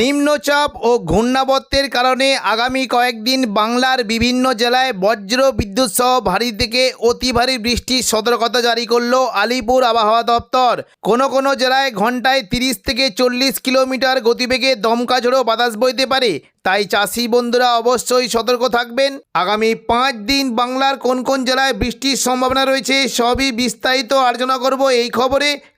নিম্নচাপ ও ঘূর্ণাবর্তের কারণে আগামী কয়েকদিন বাংলার বিভিন্ন জেলায় বজ্র বিদ্যুৎ সহ ভারী থেকে অতি ভারী বৃষ্টির সতর্কতা জারি করল আলিপুর আবহাওয়া দপ্তর। কোনো জেলায় ঘন্টায় 30 থেকে 40 কিলোমিটার গতিবেগে দমকা ঝোড়ো বাতাস বইতে পারে, তাই চাষি বন্ধুরা অবশ্যই সতর্ক থাকবেন। আগামী 5 দিন বাংলার কোন জেলায় বৃষ্টির সম্ভাবনা রয়েছে সবই বিস্তারিত আলোচনা করব এই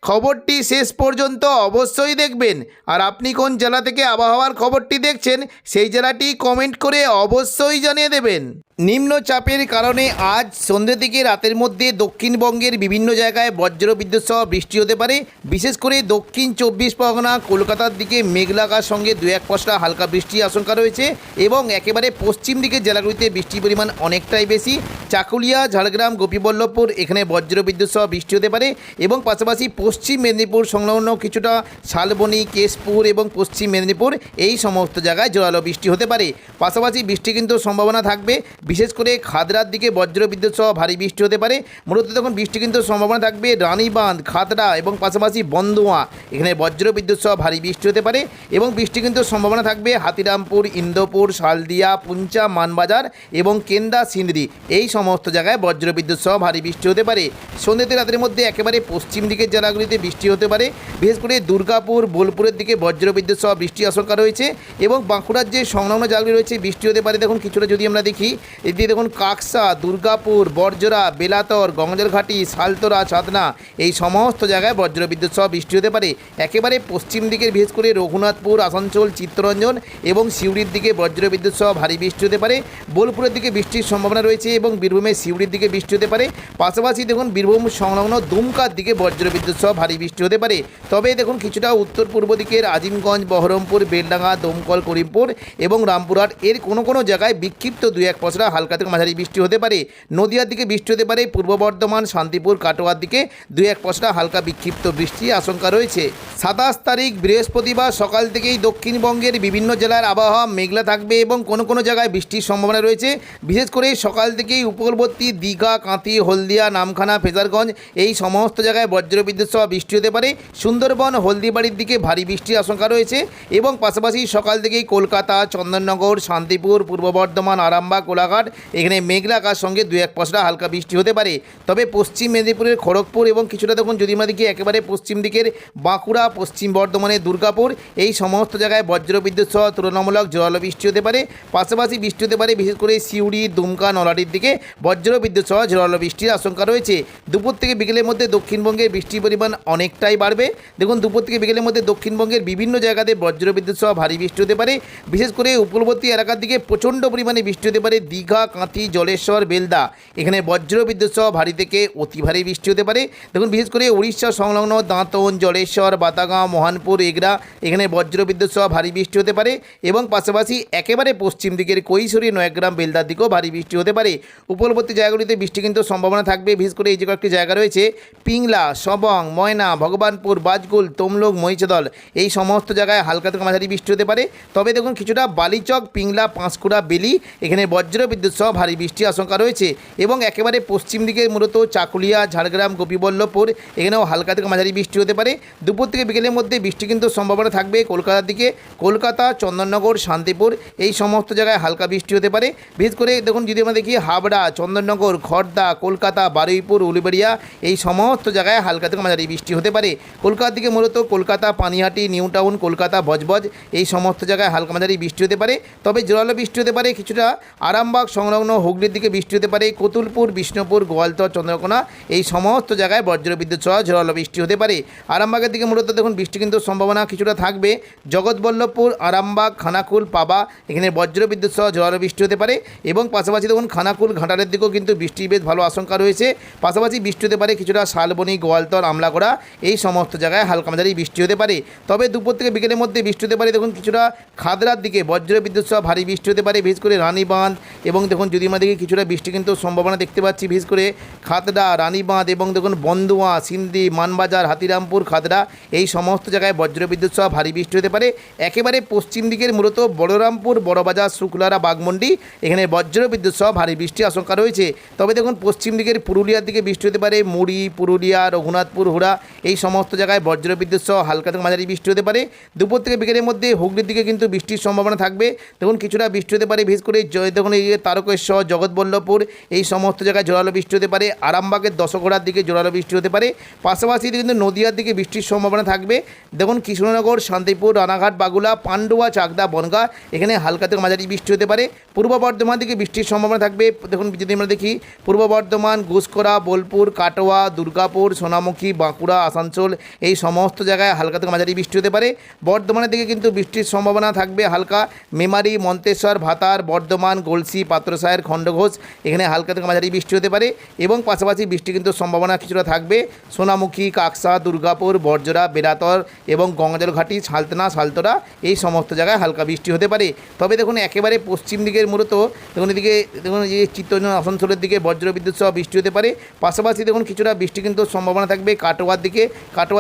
খবরটি শেষ পর্যন্ত অবশ্যই দেখবেন। আর আপনি কোন জেলা থেকে আবহাওয়ার খবরটি দেখছেন সেই জেলাটি কমেন্ট করে অবশ্যই জানিয়ে দেবেন। নিম্নচাপের কারণে আজ সন্ধ্যে থেকে রাতের মধ্যে দক্ষিণবঙ্গের বিভিন্ন জায়গায় বজ্র বিদ্যুৎ সহ বৃষ্টি হতে পারে। বিশেষ করে দক্ষিণ 24 পরগনা, কলকাতার দিকে মেঘলা আকাশ সঙ্গে 2-1 পশলা হালকা বৃষ্টির আশঙ্কা রয়েছে এবং একেবারে পশ্চিম দিকের জেলাগুলিতে বৃষ্টির পরিমাণ অনেকটাই বেশি। চাকুলিয়া, ঝাড়গ্রাম, গোপীবল্লভপুর এখানে বজ্র বিদ্যুৎ সহ বৃষ্টি হতে পারে এবং পাশাপাশি পশ্চিম মেদিনীপুর সংলগ্ন কিছুটা শালবনী, কেশপুর এবং পশ্চিম মেদিনীপুর এই সমস্ত জায়গায় জোরালো বৃষ্টি হতে পারে। পাশাপাশি বৃষ্টি কিন্তু সম্ভাবনা থাকবে বিশেষ করে খাদড়ার দিকে বজ্র বিদ্যুৎ সহ ভারী বৃষ্টি হতে পারে। মূলত তখন বৃষ্টি কিন্তু সম্ভাবনা থাকবে রানীবাঁধ, খাদড়া এবং পাশাপাশি বন্দুয়া এখানে বজ্র বিদ্যুৎ সহ ভারী বৃষ্টি হতে পারে এবং বৃষ্টি কিন্তু সম্ভাবনা থাকবে হাতিরামপুর, ইন্দোপুর, শালদিয়া, পুঞ্চা, মানবাজার এবং কেন্দা, সিন্দ্রি এই সমস্ত জায়গায় বজ্র বিদ্যুৎ সহ ভারী বৃষ্টি হতে পারে। সন্ধ্যেতে রাতের মধ্যে একেবারে পশ্চিম দিকের জেলাগুলিতে বৃষ্টি হতে পারে। বিশেষ করে দুর্গাপুর, বোলপুরের দিকে বজ্র বিদ্যুৎ সহ বৃষ্টির আশঙ্কা রয়েছে এবং বাঁকুড়ার যে সংলগ্ন জেলাগুলি রয়েছে বৃষ্টি হতে পারে। দেখুন কিছুটা যদি আমরা দেখি, এদিকে দেখুন কাকসা, দুর্গাপুর, বরজোড়া, বেলাতর, গঙ্গাজলঘাটি, সালতোরা, চাঁদনা এই সমস্ত জায়গায় বজ্র বিদ্যুৎ সহ বৃষ্টি হতে পারে। একেবারে পশ্চিম দিকের বিশেষ করে রঘুনাথপুর, আসানসোল, চিত্তরঞ্জন এবং সিউড়ির দিকে বজ্র বিদ্যুৎ সহ ভারী বৃষ্টি হতে পারে। বোলপুরের দিকে বৃষ্টির সম্ভাবনা রয়েছে এবং বীরভূমের সিউড়ির দিকে বৃষ্টি হতে পারে। পাশাপাশি দেখুন বীরভূম সংলগ্ন দুমকার দিকে বজ্র বিদ্যুৎ সহ ভারী বৃষ্টি হতে পারে। তবে দেখুন কিছুটা উত্তর পূর্ব দিকের আজিমগঞ্জ, বহরমপুর, বেলডাঙ্গা, দমকল, করিমপুর এবং রামপুরহাট এর কোনো জায়গায় বিক্ষিপ্ত 2-1 পশলা হালকা থেকে মাঝারি বৃষ্টি হতে পারে। নদিয়ার দিকে বৃষ্টি হতে পারে। পূর্ব বর্ধমান, শান্তিপুর, কাটোয়ার দিকে 2-1 পশলা হালকা বিক্ষিপ্ত বৃষ্টির আশঙ্কা রয়েছে। 27 তারিখ বৃহস্পতিবার সকাল থেকেই দক্ষিণবঙ্গের বিভিন্ন জেলার আবহাওয়া মেঘলা থাকবে এবং কোনো জায়গায় বৃষ্টির সম্ভাবনা রয়েছে। বিশেষ করে সকাল থেকেই উপকূলবর্তী দীঘা, কাঁথি, হলদিয়া, নামখানা, ফেজারগঞ্জ এই সমস্ত জায়গায় বজ্র বিদ্যুৎ সহ বৃষ্টি হতে পারে। সুন্দরবন, হলদিবাড়ির দিকে ভারী বৃষ্টির আশঙ্কা রয়েছে এবং পাশাপাশি সকাল থেকেই কলকাতা, চন্দননগর, শান্তিপুর, পূর্ব বর্ধমান, আরামবাগ, কোলাঘাট এখানে মেঘলা আকাশ সঙ্গে 2-1 পশলা হালকা বৃষ্টি হতে পারে। তবে পশ্চিম মেদিনীপুরের খড়গপুর এবং কিছুটা দেখুন যদি আমরা দেখি একেবারে পশ্চিম দিকের বাঁকুড়া, পশ্চিম বর্ধমানের দুর্গাপুর এই সমস্ত জায়গায় বজ্র বিদ্যুৎ সহ তুলনামূলক জোরালো বৃষ্টি হতে পারে। পাশাপাশি বৃষ্টি হতে পারে বিশেষ করে সিউড়ি, দুমকা, নলহাটির দিকে বজ্র বিদ্যুৎ সহ জোরালো বৃষ্টির আশঙ্কা রয়েছে। দুপুর থেকে বিকেলের মধ্যে দক্ষিণবঙ্গের বৃষ্টির পরিমাণ অনেকটাই বাড়বে। দেখুন দুপুর থেকে বিকেলের মধ্যে দক্ষিণবঙ্গের বিভিন্ন জায়গাতে বজ্র বিদ্যুৎ সহ ভারী বৃষ্টি হতে পারে। বিশেষ করে উপকূলবর্তী এলাকার দিকে প্রচণ্ড পরিমাণে বৃষ্টি হতে পারে। দীঘা, কাঁথি, জলেশ্বর, বেলদা এখানে বজ্র বিদ্যুৎ সহ ভারী থেকে অতি ভারী বৃষ্টি হতে পারে। দেখুন বিশেষ করে উড়িষ্যা সংলগ্ন দাঁতন, জলেশ্বর, বাতাগাঁও, মোহনপুর, এগরা এখানে বজ্র বিদ্যুৎ সহ ভারী বৃষ্টি হতে পারে এবং পাশাপাশি একেবারে পশ্চিম দিকের কৈশোরী, নয়াগ্রাম, বেলদার দিকেও ভারী বৃষ্টি হতে পারে। উপকূলবর্তী জায়গাগুলিতে বৃষ্টি কিন্তু সম্ভাবনা থাকবে। বিশেষ করে এই যে কয়েকটি জায়গা রয়েছে পিংলা, সবং, ময়না, ভগবানপুর, বাজগুল, তমলুক, মহিষাদল এই সমস্ত জায়গায় হালকা থেকে মাঝারি বৃষ্টি হতে পারে। তবে দেখুন কিছুটা বালিচক, পিংলা, পাঁশকুড়া, বেলি এখানে বজ্র বিদ্যুৎ সহ ভারী বৃষ্টির আশঙ্কা রয়েছে এবং একেবারে পশ্চিম দিকে মূলত চাকুলিয়া, ঝাড়গ্রাম, গোপীবল্লভপুর এখানেও হালকা থেকে মাঝারি বৃষ্টি হতে পারে। দুপুর থেকে বিকেলের মধ্যে বৃষ্টি কিন্তু সম্ভাবনা থাকবে কলকাতার দিকে। কলকাতা, চন্দননগর, শান্তিপুর এই সমস্ত জায়গায় হালকা বৃষ্টি হতে পারে। বিশেষ করে দেখুন যদি আমরা দেখি হাবড়া, চন্দননগর, খড়দা, কলকাতা, বারুইপুর, উলুবেড়িয়া এই সমস্ত জায়গায় হালকা থেকে মাঝারি বৃষ্টি হতে পারে। কলকাতার দিকে মূলত কলকাতা, পানিহাটি, নিউ টাউন, কলকাতা, বজবজ এই সমস্ত জায়গায় হালকা মাঝারি বৃষ্টি হতে পারে। তবে জোরালো বৃষ্টি হতে পারে কিছুটা আরামবাগ সংলগ্ন হুগলির দিকে বৃষ্টি হতে পারে। কতুলপুর, বিষ্ণুপুর, গোয়ালতর, চন্দ্রকোনা এই সমস্ত জায়গায় বজ্র বিদ্যুৎ সহ জোরালো বৃষ্টি হতে পারে। আরামবাগের দিকে মূলত দেখুন বৃষ্টি কিন্তু সম্ভাবনা কিছুটা থাকবে। জগৎবল্লভপুর, আরামবাগ, খানাকুল, পাবা এখানে বজ্র বিদ্যুৎ সহ জোরালো বৃষ্টি হতে পারে এবং পাশাপাশি দেখুন খানাকুল, ঘাটালের দিকেও কিন্তু বৃষ্টির বেশ ভালো আশঙ্কা রয়েছে। পাশাপাশি বৃষ্টি হতে পারে কিছুটা শালবনী, গোয়ালতর, আমলাগড়া এই সমস্ত জায়গায় হালকা মাঝারি বৃষ্টি হতে পারে। তবে দুপুর থেকে বিকেলের মধ্যে বৃষ্টি হতে পারে দেখুন কিছুটা খাদড়ার দিকে বজ্র বিদ্যুৎ সহ ভারী বৃষ্টি হতে পারে। বিশেষ করে রানীবাঁধ এবং দেখুন যদি আমরা দেখি কিছুটা বৃষ্টি কিন্তু সম্ভাবনা দেখতে পাচ্ছি বিশেষ করে খাদড়া, রানীবাঁধ এবং দেখুন বন্দুয়া, সিন্দি, মানবাজার, হাতিরামপুর, খাদড়া এই সমস্ত জায়গায় বজ্র বিদ্যুৎ সহ ভারী বৃষ্টি হতে পারে। একেবারে পশ্চিম দিকের মূলত বলরামপুর, বড়বাজার, শুক্লারা, বাগমন্ডি এখানে বজ্র বিদ্যুৎ সহ ভারী বৃষ্টির আশঙ্কা রয়েছে। তবে দেখুন পশ্চিম দিকের পুরুলিয়ার দিকে বৃষ্টি হতে পারে, মুড়ি, পুরুলিয়া, রঘুনাথপুর, হুড়া এই সমস্ত জায়গায় বজ্র বিদ্যুৎ সহ হালকা থেকে মাঝারি বৃষ্টি হতে পারে। দুপুর থেকে বিকেলের মধ্যে হুগলির দিকে কিন্তু বৃষ্টির সম্ভাবনা থাকবে। দেখুন কিছুটা বৃষ্টি হতে পারে, বিশেষ করে দেখুন এই যে তারকেশ্বর, জগৎবল্লভপুর এই সমস্ত জায়গায় জোরালো বৃষ্টি হতে পারে। আরামবাগের দশঘোড়ার দিকে জোরালো বৃষ্টি হতে পারে। পাশাপাশি কিন্তু নদিয়ার দিকে বৃষ্টির সম্ভাবনা থাকবে। দেখুন কৃষ্ণনগর, শান্তিপুর, রানাঘাট, বাগুলা, পান্ডুয়া, চাকদা, বনগাঁ এখানে হালকা থেকে মাঝারি বৃষ্টি হতে পারে। পূর্ব বর্ধমান দিকে বৃষ্টির সম্ভাবনা থাকবে। দেখুন যদি আমরা দেখি পূর্ব বর্ধমান, ঘুষকরা, বোলপুর, কাটোয়া, দুর্গাপুর, সোনামুখী, বাঁকুড়া, আসানসোল এই সমস্ত জায়গায় হালকা থেকে মাঝারি বৃষ্টি হতে পারে। বর্ধমানের দিকে কিন্তু বৃষ্টির সম্ভাবনা থাকবে হালকা। মেমারি, মন্তেশ্বর, ভাতার, বর্ধমান, গলসি, পাত্রসায়ের, খণ্ডঘোষ এখানে হালকা থেকে মাঝারি বৃষ্টি হতে পারে। এবং পাশাপাশি বৃষ্টি কিন্তু সম্ভাবনা কিছুটা থাকবে সোনামুখী, কাকসা, দুর্গাপুর, বর্জরা, বেরাতর এবং গঙ্গাজলঘাটি, সালতনা, সালতরা এই সমস্ত জায়গায় হালকা বৃষ্টি হতে পারে। তবে দেখুন একেবারে পশ্চিম দিকের মূলত দেখুন এদিকে দেখুন এই চিত্তরঞ্জন, আসানসোলের দিকে বজ্র বিদ্যুৎ সহ বৃষ্টি হতে পারে। পাশাপাশি দেখুন কিছুটা বৃষ্টি কিন্তু সম্ভাবনা থাকবে কাটোয়ার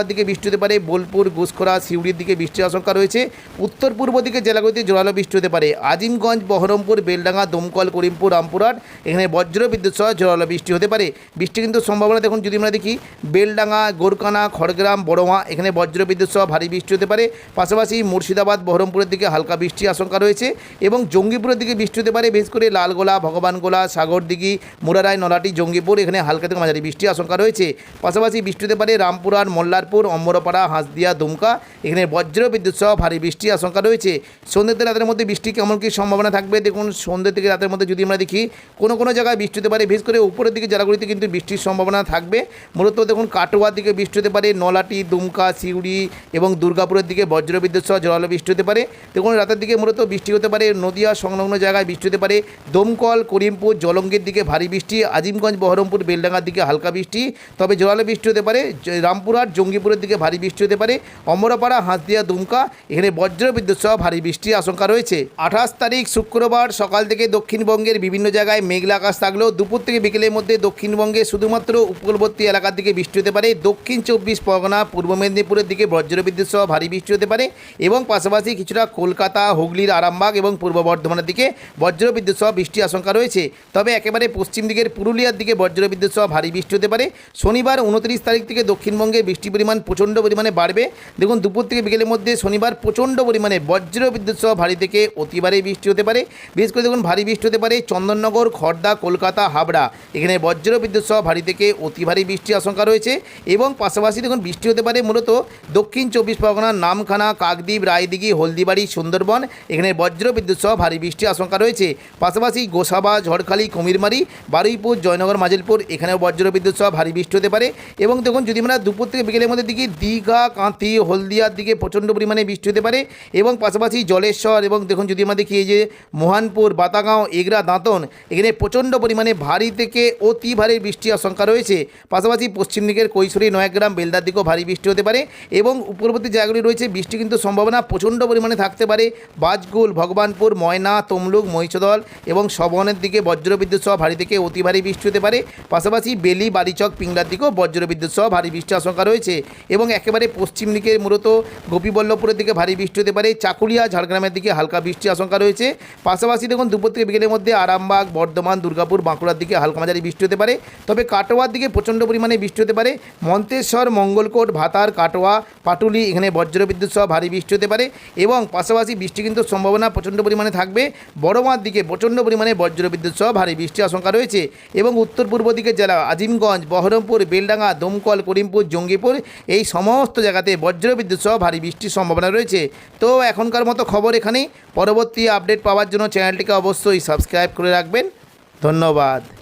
দিকে বৃষ্টি হতে পারে। বোলপুর, ঘুষখরা, সিউড়ির দিকে বৃষ্টির আশঙ্কা রয়েছে। উত্তর পূর্ব দিকে জেলাগুলিতে জোরালো বৃষ্টি হতে পারে। আজিমগঞ্জ, বহরমপুর, বেলডাঙ্গা, দমকল, করিমপুর, রামপুরহাট এখানে বজ্র বিদ্যুৎ সহ জোরালো বৃষ্টি হতে পারে। বৃষ্টি কিন্তু সম্ভাবনা দেখুন যদি আমরা দেখি বেলডাঙ্গা, গোরকানা, খড়গ্রাম, বড়োয়া এখানে বজ্র বিদ্যুৎ সহ ভারী বৃষ্টি হতে পারে। পাশাপাশি মুর্শিদাবাদ, বহরমপুরের দিকে হালকা বৃষ্টির আশঙ্কা রয়েছে এবং জঙ্গিপুরের দিকে বৃষ্টি হতে পারে। বিশেষ করে লালগোলা, ভগবানগোলা, সাগরদিঘি, মুরারাই, নলাটি, জঙ্গিপুর এখানে হালকা থেকে মাঝারি বৃষ্টির আশঙ্কা রয়েছে। পাশাপাশি বৃষ্টি হতে পারে রামপুরহাট, মল্লারপুর, অম্বরপাড়া, হাঁসদিয়া, দুমকা এখানে বজ্র বিদ্যুৎ সহ ভারী বৃষ্টির আশঙ্কা রয়েছে। সন্ধ্যে থেকে রাতের মধ্যে বৃষ্টি কেমন কী সম্ভাবনা থাকবে দেখুন সন্ধ্যে থেকে রাতের মধ্যে যদি আমরা দেখি কোনো জায়গায় বৃষ্টি হতে পারে। বিশেষ করে উপরের দিকে জেলাগুলিতে কিন্তু বৃষ্টির সম্ভাবনা থাকবে। মূলত দেখুন কাটোয়ার দিকে বৃষ্টি হতে পারে, নলাটি, দুমকা, সিউড়ি এবং দুর্গাপুরের দিকে বজ্র বিদ্যুৎ সহ জোরালো বৃষ্টি হতে পারে। দেখুন রাতের দিকে মূলত বৃষ্টি হতে পারে নদিয়া সংলগ্ন জায়গায় বৃষ্টি হতে পারে। দমকল, করিমপুর, জলঙ্গির দিকে ভারী বৃষ্টি, আজিমগঞ্জ, বহরমপুর, বেলডাঙ্গার দিকে হালকা বৃষ্টি তবে জোরালো বৃষ্টি হতে পারে। রামপুরহাট, জঙ্গিপুরের দিকে ভারী বৃষ্টি হতে পারে। অমরাপাড়া, হাঁসদিয়া, দুমকা এখানে বজ্র বিদ্যুৎ সহ ভারী বৃষ্টির আশঙ্কা রয়েছে। 28 তারিখ শুক্রবার সকাল থেকে দক্ষিণবঙ্গের বিভিন্ন জায়গায় মেঘলা আকাশ থাকলেও দুপুর থেকে বিকেলের মধ্যে দক্ষিণবঙ্গে শুধুমাত্র উপকূলবর্তী এলাকার দিকে বৃষ্টি হতে পারে। দক্ষিণ 24 পরগনা, পূর্ব মেদিনীপুরের দিকে বজ্র বিদ্যুৎ সহ ভারী বৃষ্টি হতে পারে এবং পাশাপাশি কিছুটা কলকাতা, হুগলির আরামবাগ এবং পূর্ব বর্ধমানের দিকে বজ্র বিদ্যুৎ সহ বৃষ্টির আশঙ্কা রয়েছে। তবে একেবারে পশ্চিম দিকের পুরুলিয়ার দিকে বজ্র বিদ্যুৎ সহ ভারী বৃষ্টি হতে পারে। শনিবার 29 তারিখ থেকে দক্ষিণবঙ্গে বৃষ্টির পরিমাণ প্রচণ্ড পরিমাণে বাড়বে। দেখুন দুপুর থেকে বিকেলের মধ্যে শনিবার প্রচণ্ড পরিমাণে বজ্র বিদ্যুৎ সহ ভারী থেকে অতি ভারী বৃষ্টি হতে পারে। বিশেষ করে দেখুন ভারী বৃষ্টি হতে পারে চন্দননগর, খড়দা, কলকাতা, হাবড়া এখানে বজ্র বিদ্যুৎ সহ ভারী থেকে অতি ভারী বৃষ্টির আশঙ্কা রয়েছে এবং পাশাপাশি দেখুন বৃষ্টি হতে পারে মূলত দক্ষিণ 24 পরগনার নামখানা, কাকদ্বীপ, রায়দিঘি, হলদিবাড়ি, সুন্দরবন এখানে বজ্র বিদ্যুৎ সহ ভারী বৃষ্টির আশঙ্কা রয়েছে। পাশাপাশি গোসাবা, ঝড়খালি, কুমিরমারি, বারুইপুর, জয়নগর, মাজিলপুর এখানেও বজ্র বিদ্যুৎ সহ ভারী বৃষ্টি হতে পারে এবং দেখুন যদি আমরা দুপুর থেকে বিকেলের মধ্যে দিকে দীঘা, কাঁথি, হলদিয়ার দিকে প্রচণ্ড পরিমাণে বৃষ্টি হতে পারে এবং পাশাপাশি জলেশ্বর এবং দেখুন যদি আমরা দেখি এই যে মোহানপুর, বাতাগাঁও, এগরা, দাঁতন এখানে প্রচণ্ড পরিমাণে ভারী থেকে অতি ভারী বৃষ্টির আশঙ্কা রয়েছে। পাশাপাশি পশ্চিম দিকের কৈশোরী, নয়াগ্রাম, বেলদার দিকেও ভারী বৃষ্টি হতে পারে এবং উপরবর্তী জায়গাগুলি রয়েছে বৃষ্টি কিন্তু সম্ভাবনা প্রচণ্ড পরিমাণে থাকতে পারে। বাজগুল, ভগবানপুর, ময়না, তমলুক, মহিষদল এবং সবনের দিকে বজ্র বিদ্যুৎ সহ ভারী থেকে অতি ভারী বৃষ্টি হতে পারে। পাশাপাশি বেলি, বারিচক, পিংলার দিকেও বজ্র বিদ্যুৎ সহ ভারী বৃষ্টির আশঙ্কা রয়েছে এবং একেবারে পশ্চিম দিকের মূলত গোপীবল্লভপুরের দিকে ভারী বৃষ্টি হতে পারে। চাকুলিয়া, ঝাড়গ্রামের দিকে হালকা বৃষ্টির আশঙ্কা রয়েছে। পাশাপাশি দেখুন দুপুর থেকে বিকেলের মধ্যে আরামবাগ, বর্ধমান, দুর্গাপুর, বাঁকুড়ার দিকে হালকা মাঝারি বৃষ্টি হতে পারে। তবে কাটোয়ার দিকে প্রচণ্ড পরিমাণে বৃষ্টি হতে পারে। মন্তেশ্বর, মঙ্গলকোট, ভাতার, কাটোয়া, পাটুলি এখানে বজ্র বিদ্যুৎ সহ ভারী বৃষ্টি হতে পারে এবং পাশাপাশি বৃষ্টি কিন্তু সম্ভাবনা প্রচণ্ড পরিমাণে থাকবে। বড়মার দিকে প্রচণ্ড পরিমাণে বজ্র বিদ্যুৎ সহ ভারী বৃষ্টির আশঙ্কা রয়েছে এবং উত্তর পূর্ব দিকের জেলা আজিমগঞ্জ, বহরমপুর, বেলডাঙ্গা, দমকল, করিমপুর, জঙ্গিপুর এই সমস্ত জায়গাতে বজ্র বিদ্যুৎ সহ ভারী বৃষ্টির সম্ভাবনা রয়েছে। তো এখনকার মতো খবর এখানেই। পরবর্তী আপডেট পাওয়ার জন্য চ্যানেলটিকে অবশ্যই সাবস্ক্রাইব করে রাখবেন। ধন্যবাদ।